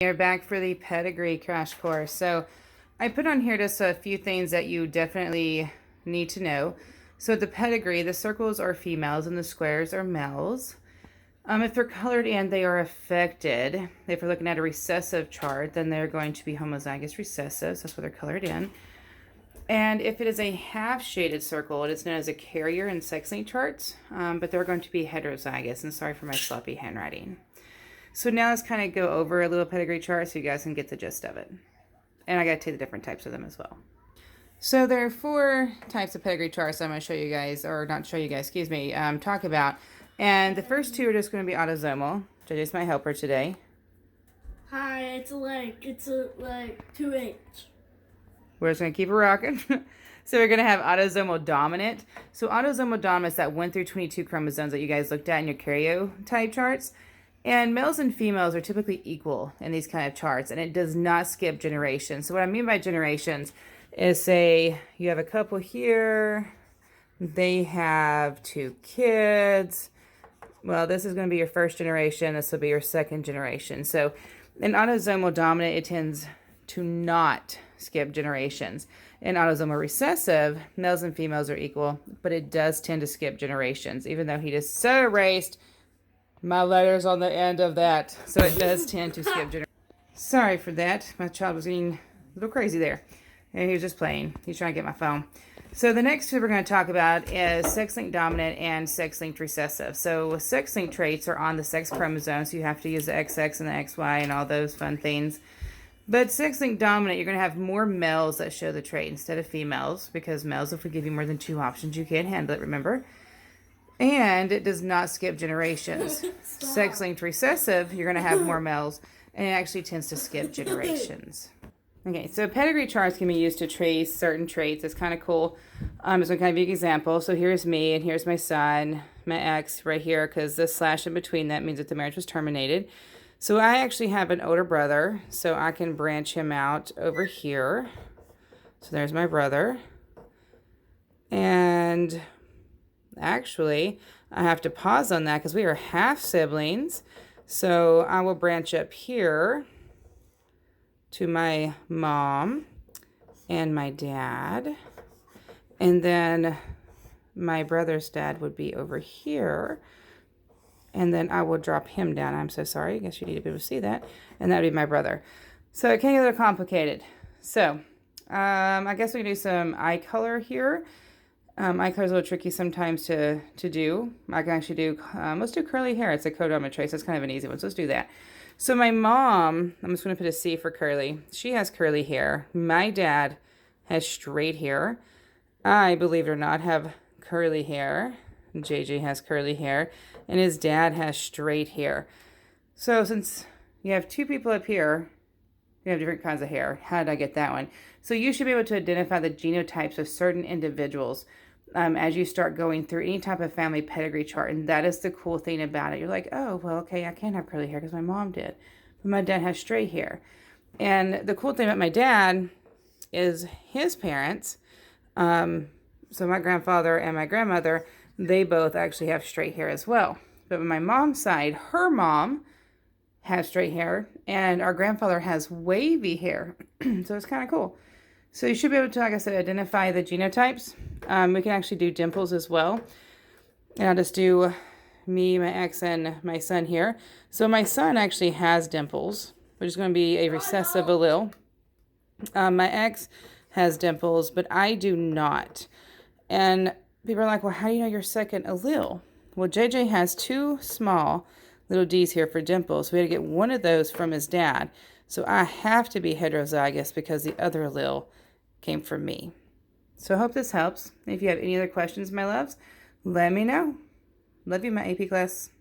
You're back for the Pedigree crash course. So I put on here just a few things that you definitely need to know. So the Pedigree, the circles are females and the squares are males. If they're colored in, they are affected. If we're looking at a recessive chart, then they're going to be homozygous recessive. So that's what they're colored in. And if it is a half-shaded circle, it is known as a carrier in sex-linked charts, but they're going to be heterozygous. And sorry for my sloppy handwriting. So now let's kind of go over a little pedigree chart so you guys can get the gist of it. And I got to tell you the different types of them as well. So there are 4 types of pedigree charts I'm going to show you guys, or not show you guys, excuse me, talk about. And the first 2 are just going to be autosomal. JJ's my helper today. Hi, it's a 2H. We're just going to keep it rocking. So we're going to have autosomal dominant. So autosomal dominant is that 1 through 22 chromosomes that you guys looked at in your karyotype charts. And males and females are typically equal in these kind of charts, and it does not skip generations. So what I mean by generations is, say you have a couple here, they have 2 kids. Well, this is going to be your first generation. This will be your second generation. So in autosomal dominant, it tends to not skip generations. In autosomal recessive, males and females are equal, but it does tend to skip generations, even though he just so erased my letters on the end of that. So it does tend to skip generations. Sorry for that. My child was getting a little crazy there. And he was just playing. He's trying to get my phone. So the next 2 we're going to talk about is sex-linked dominant and sex-linked recessive. So sex-linked traits are on the sex chromosome, so you have to use the XX and the XY and all those fun things. But sex-linked dominant, you're going to have more males that show the trait instead of females, because males, if we give you more than 2 options, you can't handle it, remember? And it does not skip generations. Sex-linked recessive, you're going to have more males, and it actually tends to skip generations. Okay, so pedigree charts can be used to trace certain traits. It's kind of cool. It's going to kind of be an example. So here's me, and here's my son, my ex right here, because this slash in between, that means that the marriage was terminated. So I actually have an older brother, so I can branch him out over here. So there's my brother. And actually, I have to pause on that because we are half siblings. So I will branch up here to my mom and my dad. And then my brother's dad would be over here. And then I will drop him down. I'm so sorry. I guess you need to be able to see that. And that would be my brother. So it can get a little complicated. So I guess we can do some eye color here. Eye color is a little tricky sometimes to do. I can actually do, let's do curly hair. It's a codominant trait, so it's kind of an easy one. So let's do that. So my mom, I'm just going to put a C for curly. She has curly hair. My dad has straight hair. I, believe it or not, have curly hair. JJ has curly hair. And his dad has straight hair. So since you have 2 people up here, you have different kinds of hair. How did I get that one? So you should be able to identify the genotypes of certain individuals as you start going through any type of family pedigree chart. And that is the cool thing about it. You're like, oh, well, okay, I can't have curly hair because my mom did. But my dad has straight hair. And the cool thing about my dad is his parents, so my grandfather and my grandmother, they both actually have straight hair as well. But on my mom's side, her mom has straight hair, and our grandfather has wavy hair. So it's kind of cool. So you should be able to, like I said, identify the genotypes. We can actually do dimples as well. And I'll just do me, my ex, and my son here. So my son actually has dimples, which is going to be a recessive allele. My ex has dimples, but I do not. And people are like, well, how do you know your second allele? Well, JJ has 2 small little D's here for dimples. We had to get one of those from his dad. So I have to be heterozygous because the other allele came from me. So I hope this helps. If you have any other questions, my loves, let me know. Love you, my AP class.